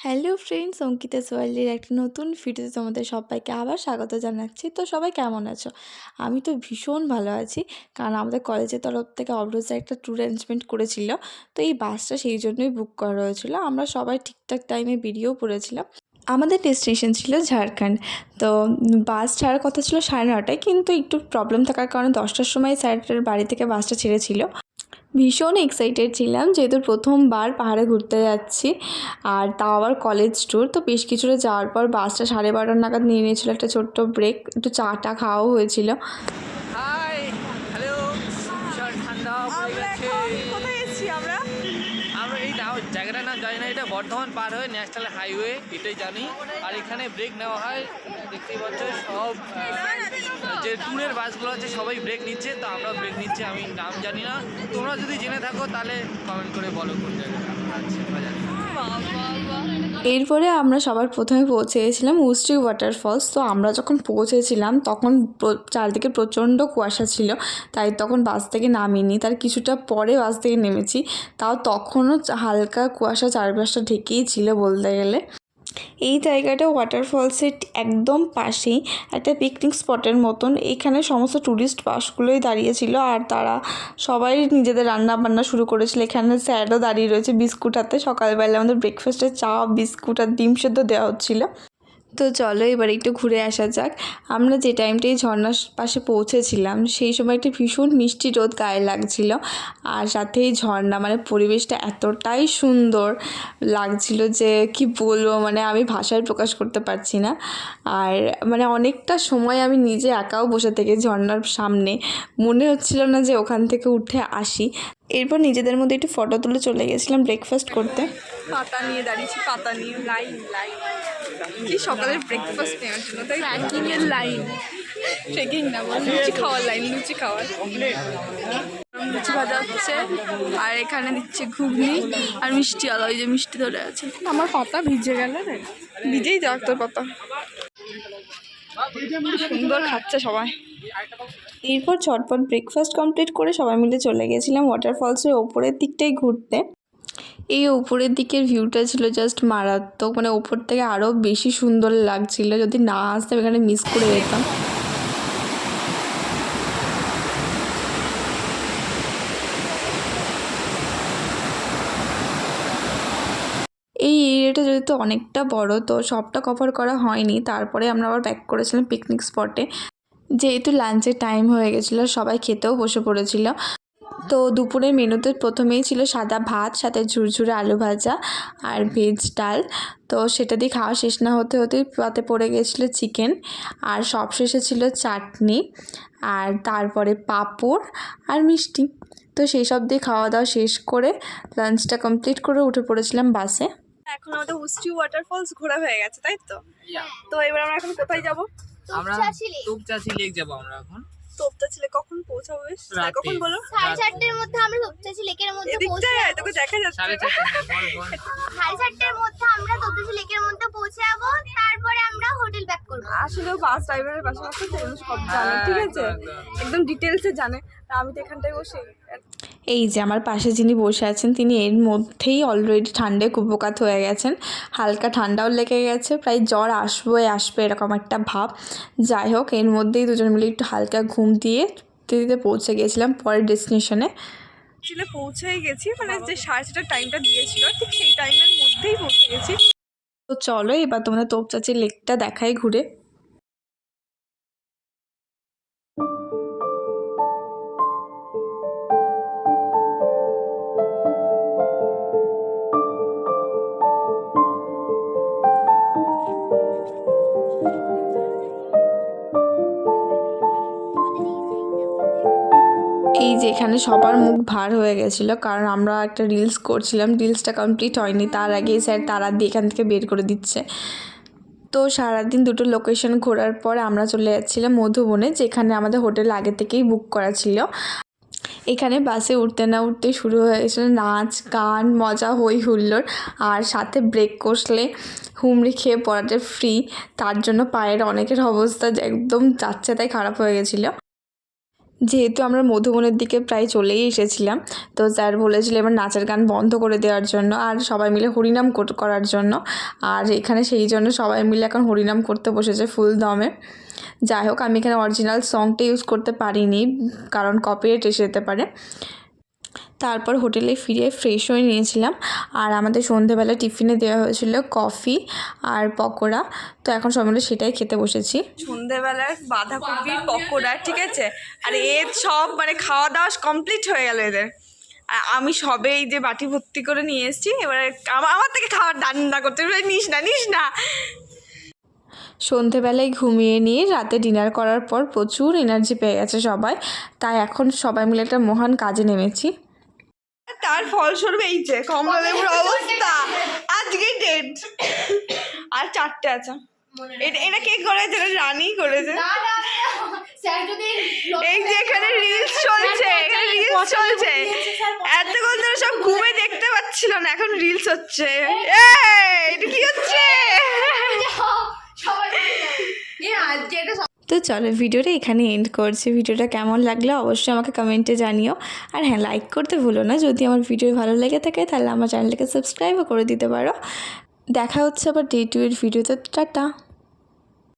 Hello friends, Ankita সোয়ালির একটা নতুন ভিডিওতে তোমাদের সবাইকে আবার স্বাগত জানাচ্ছি। তো সবাই কেমন আছো? আমি তো ভীষণ ভালো আছি, কারণ আমাদের কলেজের তরফ থেকে অবরোজে একটা ট্যুর অ্যারেঞ্জমেন্ট করেছিল। তো এই বাসটা সেই জন্যই বুক করা হয়েছিল। আমরা সবাই ঠিকঠাক টাইমে বেরিয়েও পড়েছিলাম। আমাদের ডেস্টিনেশন ছিল ঝাড়খণ্ড। তো বাস ছাড়ার কথা ছিল 9:30টায়, কিন্তু একটু প্রবলেম থাকার কারণে 10টার সময় স্যারের বাড়ি থেকে বাসটা ছেড়েছিল। ভীষণ এক্সাইটেড ছিলাম, যেহেতু প্রথমবার পাহাড়ে ঘুরতে যাচ্ছি, আর তাও আবার কলেজ ট্যুর। তো বেশ কিছুটা যাওয়ার পর বাসটা 12:30 নাগাদ নিয়ে নিয়েছিল একটা ছোট্ট ব্রেক, একটু চাটা খাওয়াও হয়েছিল। হাই, হ্যালো, ভীষণ ঠান্ডা পড়ে গেছে। কোথায় এসেছি আমরা? আমরা এই নাম জায়গাটার নাম জানি না, এটা বর্ধমান পার হয়ে ন্যাশনাল হাইওয়ে, এটাই জানি। আর এখানে ব্রেক নেওয়া হয়, দেখতেই পাচ্ছ সব যে ট্যুরের বাসগুলো আছে সবাই ব্রেক নিচ্ছে, তো আমরা ব্রেক নিচ্ছি। আমি নাম জানি না, তোমরা যদি জেনে থাকো তাহলে কমেন্ট করে বলো কোন জায়গায় আছে বা জানি না। এরপরে আমরা সবার প্রথমে পৌঁছে গেছিলাম উষ্ট্রি ওয়াটারফলস। তো আমরা যখন পৌঁছেছিলাম তখন চারদিকে প্রচণ্ড কুয়াশা ছিল, তাই তখন বাস থেকে নামিনি। তার কিছুটা পরে বাস থেকে নেমেছি, তাও তখনও হালকা কুয়াশা চারপাশটা ঢেকেই ছিল বলতে গেলে। এই জায়গাটা ওয়াটারফলসের একদম পাশেই একটা পিকনিক স্পটের মতন। এখানে সমস্ত ট্যুরিস্ট বাসগুলোই দাঁড়িয়েছিল, আর তারা সবাই নিজেদের রান্না বান্না শুরু করেছিল। এখানে স্যারও দাঁড়িয়ে রয়েছে বিস্কুট হাতে। সকালবেলা আমাদের ব্রেকফাস্টে চা, বিস্কুট আর ডিম সেদ্ধ দেওয়া হচ্ছিলো। তো চলো এবার একটু ঘুরে আসা যাক। আমরা যে টাইমটাই ঝর্ণার পাশে পৌঁছেছিলাম সেই সময়টা ভীষণ মিষ্টি রোদ গায়ে লাগছিল, আর সাথে এই ঝর্ণা, মানে পরিবেশটা এতটাই সুন্দর লাগছিল যে কি বলবো, মানে আমি ভাষায় প্রকাশ করতে পারছি না। আর মানে অনেকটা সময় আমি নিজে একাও বসে থেকে ঝর্ণার সামনে, মনে হচ্ছিল না যে ওখান থেকে উঠে আসি। এরপর নিজেদের মধ্যে একটু ফটো তুলে চলে গেছিলাম ব্রেকফাস্ট করতে। পাতা নিয়ে দাঁড়িয়েছি, পাতা নিয়ে লাইন লাইন কি সকালের ব্রেকফাস্ট নেওয়ার জন্য, তাই ট্রেকিং এর লাইন। ট্রেকিং না, লুচি খাওয়ার লাইন, লুচি খাওয়ার। লুচি ভাজা হচ্ছে, আর এখানে দিচ্ছে ঘুগনি আর মিষ্টি আলো। ওই যে মিষ্টি ধরে আছে। আমার পাতা ভিজে গেল রে, ভিজেই যাক তোর পাতা। সুন্দর খাচ্ছে সবাই। এরপর ঝটপট ব্রেকফাস্ট কমপ্লিট করে সবাই মিলে চলে গেছিলাম ওয়াটারফলসের ওপরের দিকটাই ঘুরতে। এই ওপরের দিকের ভিউটা ছিল জাস্ট মারাত্মক, মানে ওপর থেকে আরও বেশি সুন্দর লাগছিল। যদি না আসতাম এখানে মিস করে যেতাম। এই এরিয়াটা যেহেতু অনেকটা বড়, তো সবটা কভার করা হয়নি। তারপরে আমরা আবার ব্যাক করেছিলাম পিকনিক স্পটে। যেহেতু লাঞ্চের টাইম হয়ে গেছিলো, সবাই খেতেও বসে পড়েছিল। তো দুপুরের মেনুতে প্রথমেই ছিল সাদা ভাত, সাথে ঝুরঝুরে আলু ভাজা আর ভেজ ডাল। তো সেটা দিয়ে খাওয়া শেষ না হতে হতেই পাতে পড়ে গেছিলো চিকেন, আর সবশেষে ছিল চাটনি, আর তারপরে পাঁপড় আর মিষ্টি। তো সেই সব দিয়ে খাওয়া দাওয়া শেষ করে লাঞ্চটা কমপ্লিট করে উঠে পড়েছিলাম বাসে। এখন আমাদের উষ্ট্রি ওয়াটারফলস ঘোরা হয়ে গেছে, তাই তো? তো এবার আমরা এখন কোথায় যাব? আমরা তোপচাঁচি লেক যাবো আমরা এখন। তোপচাঁচি লেক কখন পৌঁছাবো? বেশ কখন বলো? 4:30টার মধ্যে আমরা তোপচাঁচি লেকের মধ্যে পৌঁছে এদিকটায় যাবো। তোকে দেখা যাচ্ছে না। 4:30 4:30টার মধ্যে আমরা তোপচাঁচি লেকের মধ্যে পৌঁছে যাবো। তারপরে আমরা হোটেল ব্যাক করবো। আসলে বাস ড্রাইভারের পাশাপাশি সব জানে, ঠিক আছে, একদম ডিটেলসে জানে। আর আমি তো এখানটায় বসে। এই যে আমার পাশে যিনি বসে আছেন, তিনি এর মধ্যেই অলরেডি ঠান্ডায় কুপোকাত হয়ে গেছেন। হালকা ঠান্ডাও লেগে গেছে, প্রায় জ্বর আসবে এরকম একটা ভাব। যাই হোক, এর মধ্যেই দুজন মিলে একটু হালকা ঘুম দিয়ে দিতে পৌঁছে গিয়েছিলাম পরের ডেস্টিনেশনে। অ্যাকচুয়ালি পৌঁছেই গেছি, মানে যে 4:30টার টাইমটা দিয়েছিল ঠিক সেই টাইমের মধ্যেই পৌঁছে গেছি। তো চলো এবার তোমাদের তোপচাঁচি লেকটা দেখাই ঘুরে। এই যে এখানে সবার মুখ ভার হয়ে গেছিলো, কারণ আমরা একটা রিলস করছিলাম, রিলসটা কমপ্লিট হয়নি, তার আগেই স্যার তারা দিয়ে এখান থেকে বের করে দিচ্ছে। তো সারাদিন দুটো লোকেশন ঘোরার পর আমরা চলে যাচ্ছিলাম মধুবনে, যেখানে আমাদের হোটেল আগে থেকেই বুক করা ছিল। এখানে বাসে উঠতে না উঠতে শুরু হয়ে গেছিলো নাচ গান, মজা, হই হুল্লোড়, আর সাথে ব্রেক কষলে হুমড়ি খেয়ে পড়াটা ফ্রি। তার জন্য পায়ের অনেকের অবস্থা একদম যাচ্ছে তাই খারাপ হয়ে গেছিলো। যেহেতু আমরা মধুবনের দিকে প্রায় চলেই এসেছিলাম, তো স্যার বলেছিল এবার নাচের গান বন্ধ করে দেওয়ার জন্য আর সবাই মিলে হরিনাম করার জন্য। আর এখানে সেই জন্য সবাই মিলে এখন হরিনাম করতে বসেছে ফুল দমে। যাই হোক, আমি এখানে অরিজিনাল সংটা ইউজ করতে পারিনি, কারণ কপিরাইট এসে যেতে পারে। তারপর হোটেলে ফিরে ফ্রেশ হয়ে নিয়েছিলাম। আর আমাদের সন্ধেবেলা টিফিনে দেওয়া হয়েছিল কফি আর পকোড়া, তো এখন সবাই মিলে সেটাই খেতে বসেছি। সন্ধেবেলার বাঁধাকপির পকোড়া, ঠিক আছে। আর সব মানে খাওয়া দাওয়া কমপ্লিট হয়ে গেল এদের। আর আমি সবে এই যে বাটি ভর্তি করে নিয়ে এসেছি, এবারে আমার থেকে খাবার রান্না করতে নিস না। সন্ধেবেলায় ঘুমিয়ে নিয়ে রাতে ডিনার করার পর প্রচুর এনার্জি পেয়ে গেছে সবাই, তাই এখন সবাই মিলে একটা মহান কাজে নেমেছি। তার ফলস্বরূপ এই যে কমলা লেবুর অবস্থা, আজকে ডেট আর 4টে আছে। এটা কে করেছে? রানী করেছে। এই যে এখানে রিলস চলছে, এতক্ষণ ধরে সব ঘুমে দেখতে পাচ্ছিল না, এখন রিলস হচ্ছে। এটা কি হচ্ছে? তো চলো ভিডিওটা এখানে এন্ড করছি। ভিডিওটা কেমন লাগলো অবশ্যই আমাকে কমেন্টে জানিও। আর হ্যাঁ, লাইক করতে ভুলো না। যদি আমার ভিডিও ভালো লেগে থাকে তাহলে আমার চ্যানেলটাকে সাবস্ক্রাইবও করে দিতে পারো। দেখা হচ্ছে আবার ডে 2 এর ভিডিওতে। টাটা।